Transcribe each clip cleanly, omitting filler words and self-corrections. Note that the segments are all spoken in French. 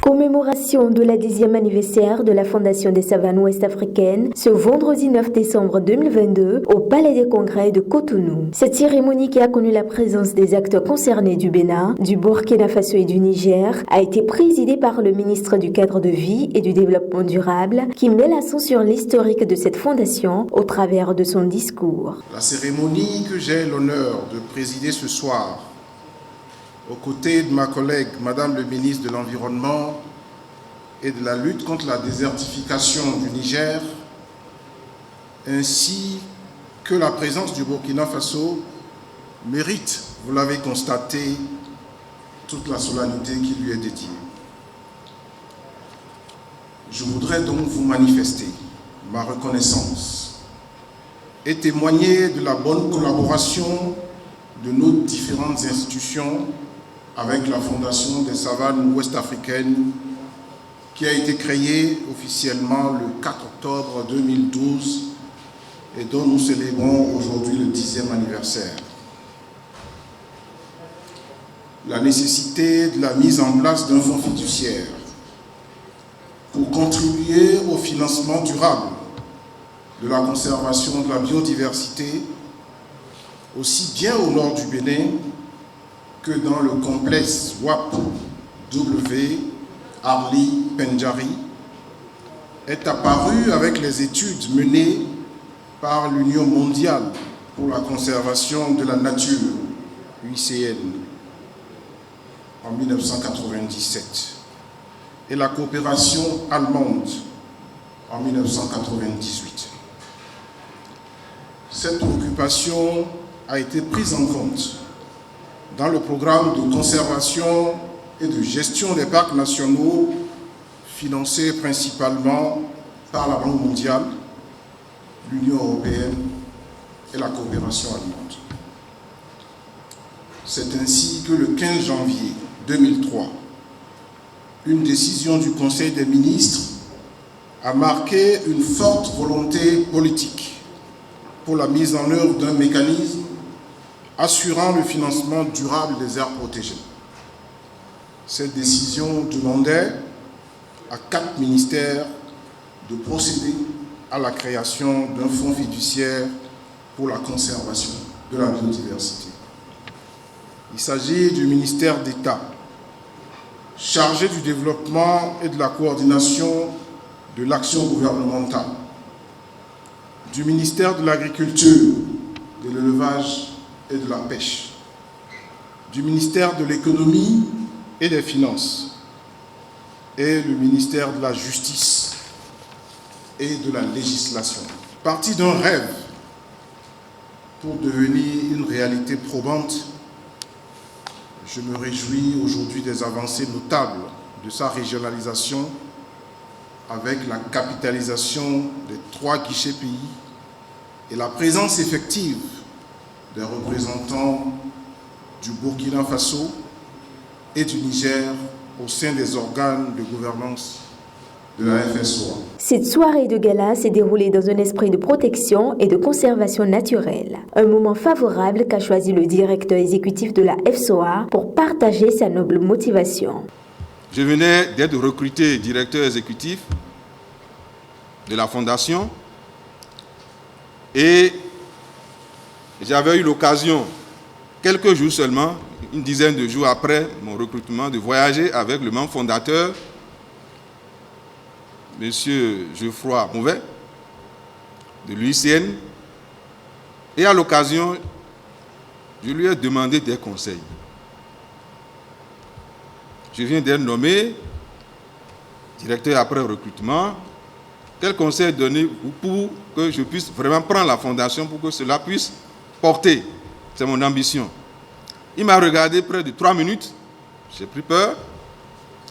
Commémoration de la 10e anniversaire de la Fondation des Savanes Ouest-Africaines ce vendredi 9 décembre 2022 au Palais des Congrès de Cotonou. Cette cérémonie qui a connu la présence des acteurs concernés du Bénin, du Burkina Faso et du Niger a été présidée par le ministre du Cadre de vie et du Développement durable qui met l'accent sur l'historique de cette fondation au travers de son discours. La cérémonie que j'ai l'honneur de présider ce soir aux côtés de ma collègue, Madame le ministre de l'Environnement et de la lutte contre la désertification du Niger, ainsi que la présence du Burkina Faso, mérite, vous l'avez constaté, toute la solennité qui lui est dédiée. Je voudrais donc vous manifester ma reconnaissance et témoigner de la bonne collaboration de nos différentes institutions avec la Fondation des Savanes Ouest-Africaines qui a été créée officiellement le 4 octobre 2012 et dont nous célébrons aujourd'hui le 10e anniversaire. La nécessité de la mise en place d'un fonds fiduciaire pour contribuer au financement durable de la conservation de la biodiversité, aussi bien au nord du Bénin que dans le complexe WAP-W Arli-Pendjari, est apparu avec les études menées par l'Union mondiale pour la conservation de la nature, UICN, en 1997, et la coopération allemande en 1998. Cette préoccupation a été prise en compte dans le programme de conservation et de gestion des parcs nationaux financé principalement par la Banque mondiale, l'Union européenne et la coopération allemande. C'est ainsi que le 15 janvier 2003, une décision du Conseil des ministres a marqué une forte volonté politique pour la mise en œuvre d'un mécanisme assurant le financement durable des aires protégées. Cette décision demandait à 4 ministères de procéder à la création d'un fonds fiduciaire pour la conservation de la biodiversité. Il s'agit du ministère d'État chargé du développement et de la coordination de l'action gouvernementale, du ministère de l'Agriculture, de l'Élevage et de la Pêche, du ministère de l'Économie et des Finances et le ministère de la Justice et de la Législation. Parti d'un rêve pour devenir une réalité probante, je me réjouis aujourd'hui des avancées notables de sa régionalisation avec la capitalisation des 3 guichets pays et la présence effective des représentants du Burkina Faso et du Niger au sein des organes de gouvernance de la FSOA. Cette soirée de gala s'est déroulée dans un esprit de protection et de conservation naturelle. Un moment favorable qu'a choisi le directeur exécutif de la FSOA pour partager sa noble motivation. Je venais d'être recruté directeur exécutif de la Fondation et j'avais eu l'occasion, quelques jours seulement, une dizaine de jours après mon recrutement, de voyager avec le membre fondateur, M. Geoffroy Mouvet, de l'UICN, et à l'occasion, je lui ai demandé des conseils. Je viens d'être nommé directeur après recrutement. Quel conseil donner pour que je puisse vraiment prendre la fondation pour que cela puisse porter? C'est mon ambition. Il m'a regardé près de 3 minutes. J'ai pris peur.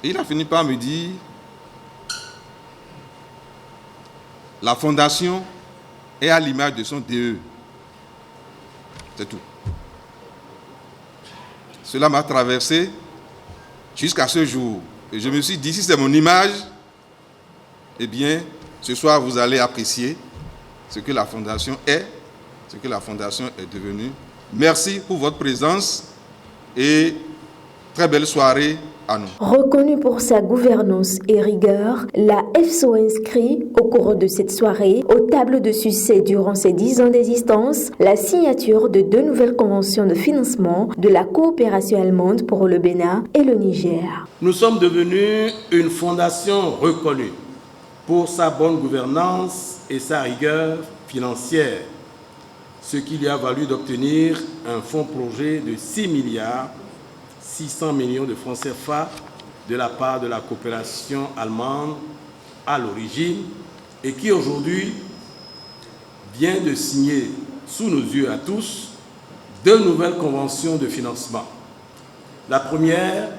Et il a fini par me dire: la fondation est à l'image de son DE. C'est tout. Cela m'a traversé jusqu'à ce jour. Et je me suis dit, si c'est mon image, eh bien, ce soir, vous allez apprécier ce que la Fondation est, ce que la Fondation est devenue. Merci pour votre présence et très belle soirée à nous. Reconnue pour sa gouvernance et rigueur, la FSO inscrit, au cours de cette soirée, aux tables de succès durant ses 10 ans d'existence, la signature de 2 nouvelles conventions de financement de la coopération allemande pour le Bénin et le Niger. Nous sommes devenus une fondation reconnue pour sa bonne gouvernance et sa rigueur financière, ce qui lui a valu d'obtenir un fonds projet de 6 milliards 600 millions de francs CFA de la part de la coopération allemande à l'origine et qui aujourd'hui vient de signer sous nos yeux à tous 2 nouvelles conventions de financement. La première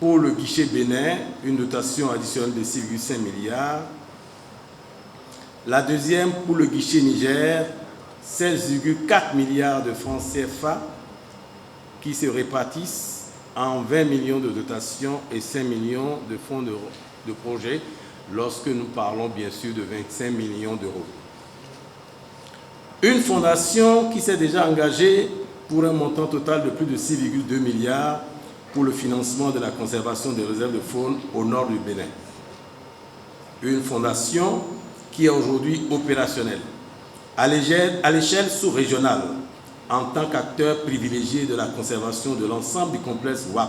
pour le guichet Bénin, une dotation additionnelle de 6,5 milliards. La deuxième pour le guichet Niger, 16,4 milliards de francs CFA qui se répartissent en 20 millions de dotations et 5 millions de fonds de projet, lorsque nous parlons bien sûr de 25 millions d'euros. Une fondation qui s'est déjà engagée pour un montant total de plus de 6,2 milliards pour le financement de la conservation des réserves de faune au nord du Bénin. Une fondation qui est aujourd'hui opérationnelle à l'échelle sous-régionale, en tant qu'acteur privilégié de la conservation de l'ensemble du complexe WAP,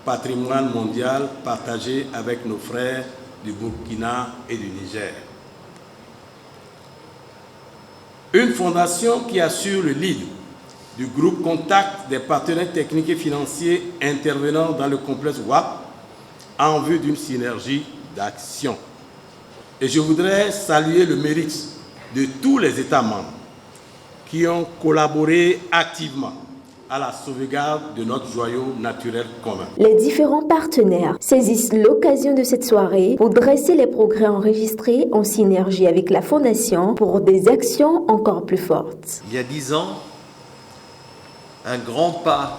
patrimoine mondial partagé avec nos frères du Burkina et du Niger. Une fondation qui assure le lead du groupe contact des partenaires techniques et financiers intervenant dans le complexe WAP en vue d'une synergie d'action. Et je voudrais saluer le mérite de tous les États membres qui ont collaboré activement à la sauvegarde de notre joyau naturel commun. Les différents partenaires saisissent l'occasion de cette soirée pour dresser les progrès enregistrés en synergie avec la Fondation pour des actions encore plus fortes. Il y a 10 ans, un grand pas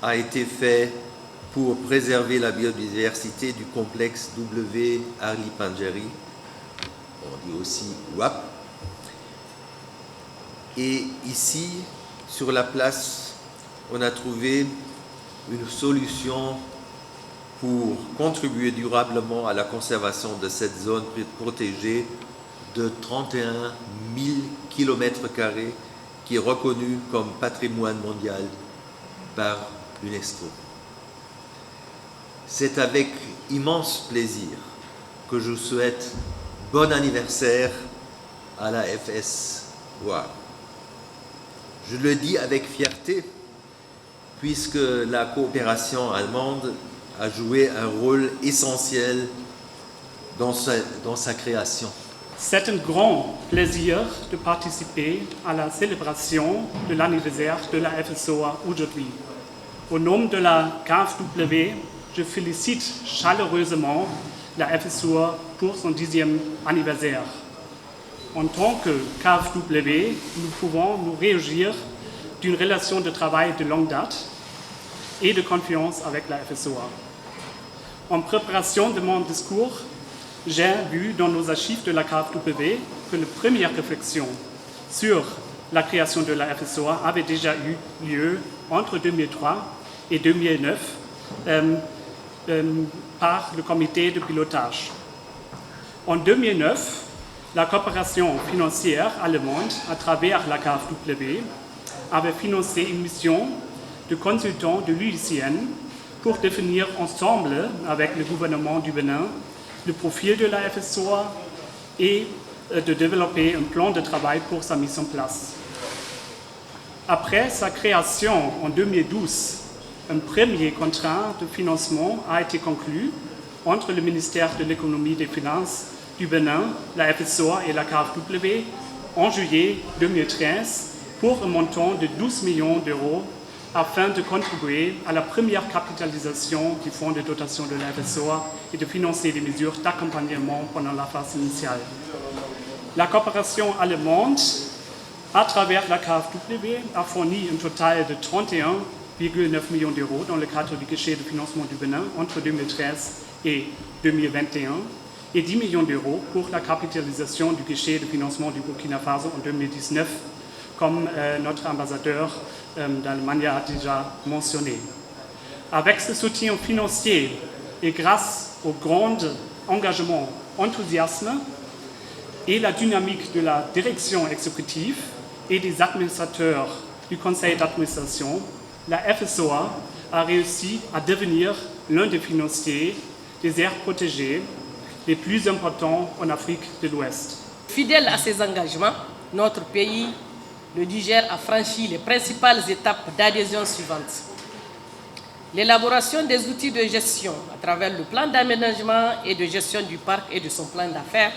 a été fait pour préserver la biodiversité du complexe W. Arli Panjari, on dit aussi WAP. Et ici, sur la place, on a trouvé une solution pour contribuer durablement à la conservation de cette zone protégée de 31 000 km² qui est reconnue comme patrimoine mondial par l'UNESCO. C'est avec immense plaisir que je souhaite bon anniversaire à la FSOA. Je le dis avec fierté, puisque la coopération allemande a joué un rôle essentiel dans sa création. C'est un grand plaisir de participer à la célébration de l'anniversaire de la FSOA aujourd'hui. Au nom de la KfW, je félicite chaleureusement la FSOA pour son 10e anniversaire. En tant que KfW, nous pouvons nous réjouir d'une relation de travail de longue date et de confiance avec la FSOA. En préparation de mon discours, j'ai vu dans nos archives de la KfW que la première réflexion sur la création de la FSOA avait déjà eu lieu entre 2003 et 2009 par le comité de pilotage. En 2009, la coopération financière allemande, à travers la KfW, avait financé une mission de consultants de l'UICN pour définir ensemble avec le gouvernement du Bénin le profil de la FSOA et de développer un plan de travail pour sa mise en place. Après sa création en 2012, un premier contrat de financement a été conclu entre le ministère de l'économie et des finances du Bénin, la FSOA et la KfW en juillet 2013 pour un montant de 12 millions d'euros afin de contribuer à la première capitalisation du fonds de dotation de la FSOA et de financer des mesures d'accompagnement pendant la phase initiale. La coopération allemande, à travers la KfW, a fourni un total de 31,9 millions d'euros dans le cadre du guichet de financement du Bénin entre 2013 et 2021 et 10 millions d'euros pour la capitalisation du guichet de financement du Burkina Faso en 2019, comme notre ambassadeur d'Allemagne a déjà mentionné. Avec ce soutien financier et grâce au grand engagement, enthousiasme et la dynamique de la direction exécutive et des administrateurs du conseil d'administration, la FSOA a réussi à devenir l'un des financiers des aires protégées les plus importants en Afrique de l'Ouest. Fidèle à ses engagements, notre pays, le Niger, a franchi les principales étapes d'adhésion suivantes. L'élaboration des outils de gestion à travers le plan d'aménagement et de gestion du parc et de son plan d'affaires,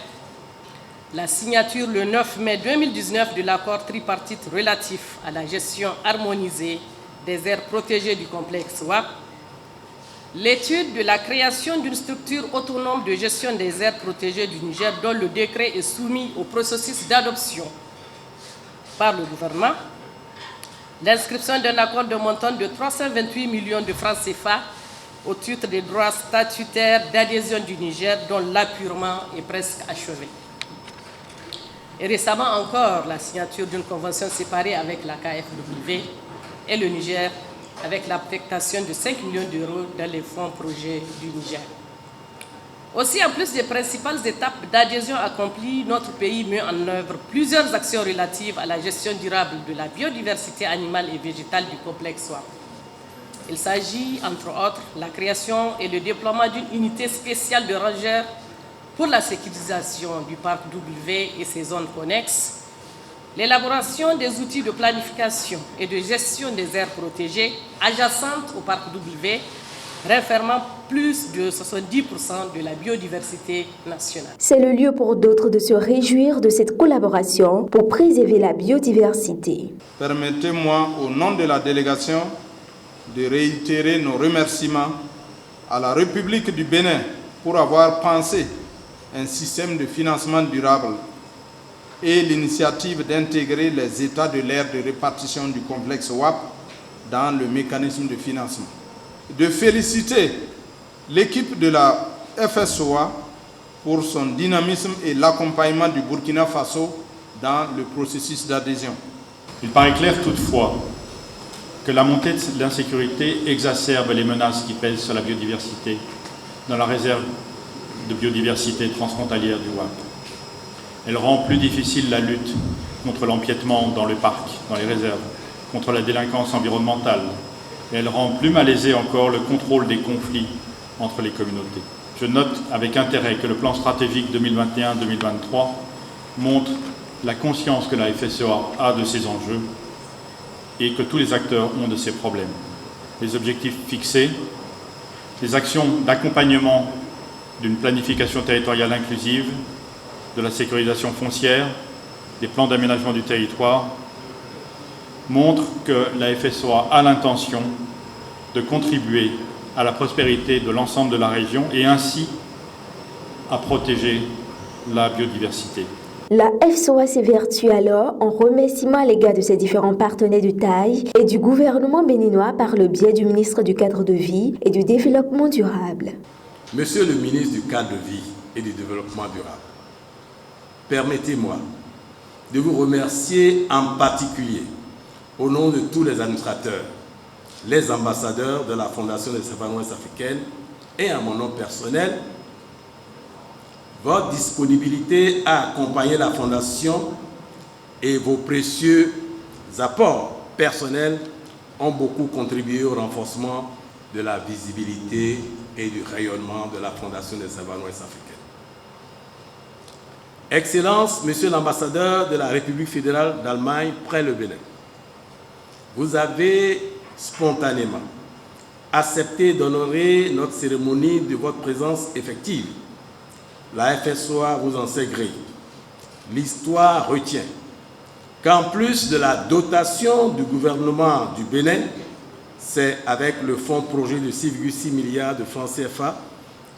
la signature le 9 mai 2019 de l'accord tripartite relatif à la gestion harmonisée des aires protégées du complexe WAP, l'étude de la création d'une structure autonome de gestion des aires protégées du Niger dont le décret est soumis au processus d'adoption par le gouvernement, l'inscription d'un accord de montant de 328 millions de francs CFA au titre des droits statutaires d'adhésion du Niger dont l'appurement est presque achevé. Et récemment encore, la signature d'une convention séparée avec la KfW et le Niger avec l'affectation de 5 millions d'euros dans les fonds projets du Niger. Aussi, en plus des principales étapes d'adhésion accomplies, notre pays met en œuvre plusieurs actions relatives à la gestion durable de la biodiversité animale et végétale du complexe WAP. Il s'agit, entre autres, de la création et le déploiement d'une unité spéciale de rangers pour la sécurisation du parc W et ses zones connexes, l'élaboration des outils de planification et de gestion des aires protégées adjacentes au parc W, renfermant plus de 70% de la biodiversité nationale. C'est le lieu pour d'autres de se réjouir de cette collaboration pour préserver la biodiversité. Permettez-moi, au nom de la délégation, de réitérer nos remerciements à la République du Bénin pour avoir pensé un système de financement durable et l'initiative d'intégrer les états de l'aire de répartition du complexe WAP dans le mécanisme de financement. De féliciter l'équipe de la FSOA pour son dynamisme et l'accompagnement du Burkina Faso dans le processus d'adhésion. Il paraît clair toutefois que la montée de l'insécurité exacerbe les menaces qui pèsent sur la biodiversité dans la réserve de biodiversité transfrontalière du WAP. Elle rend plus difficile la lutte contre l'empiètement dans le parc, dans les réserves, contre la délinquance environnementale. Et elle rend plus malaisé encore le contrôle des conflits entre les communautés. Je note avec intérêt que le plan stratégique 2021-2023 montre la conscience que la FSOA a de ces enjeux et que tous les acteurs ont de ces problèmes. Les objectifs fixés, les actions d'accompagnement d'une planification territoriale inclusive, de la sécurisation foncière, des plans d'aménagement du territoire, montrent que la FSOA a l'intention de contribuer à la prospérité de l'ensemble de la région et ainsi à protéger la biodiversité. La FSOA s'évertue alors en remerciement à l'égard de ses différents partenaires de taille et du gouvernement béninois par le biais du ministre du Cadre de vie et du Développement durable. Monsieur le ministre du Cadre de vie et du Développement durable, permettez-moi de vous remercier en particulier au nom de tous les administrateurs, les ambassadeurs de la Fondation des Savanes Ouest Africaines et à mon nom personnel, votre disponibilité à accompagner la Fondation et vos précieux apports personnels ont beaucoup contribué au renforcement de la visibilité et du rayonnement de la Fondation des Savanes Ouest Africaines. Excellences, Monsieur l'ambassadeur de la République fédérale d'Allemagne près le Bénin, vous avez spontanément accepté d'honorer notre cérémonie de votre présence effective. La FSOA vous en sait gré. L'histoire retient qu'en plus de la dotation du gouvernement du Bénin, c'est avec le fonds projet de 6,6 milliards de francs CFA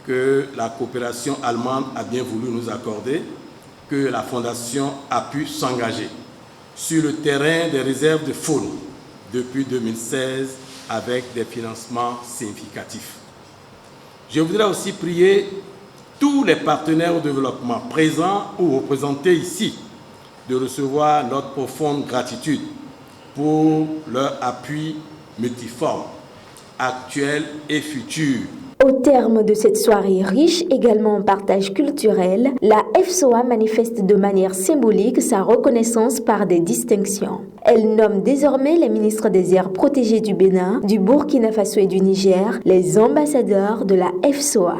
que la coopération allemande a bien voulu nous accorder, que la Fondation a pu s'engager sur le terrain des réserves de faune depuis 2016 avec des financements significatifs. Je voudrais aussi prier tous les partenaires au développement présents ou représentés ici de recevoir notre profonde gratitude pour leur appui multiforme. actuelle et future. Au terme de cette soirée riche également en partage culturel, la FSOA manifeste de manière symbolique sa reconnaissance par des distinctions. Elle nomme désormais les ministres des aires protégées du Bénin, du Burkina Faso et du Niger les ambassadeurs de la FSOA.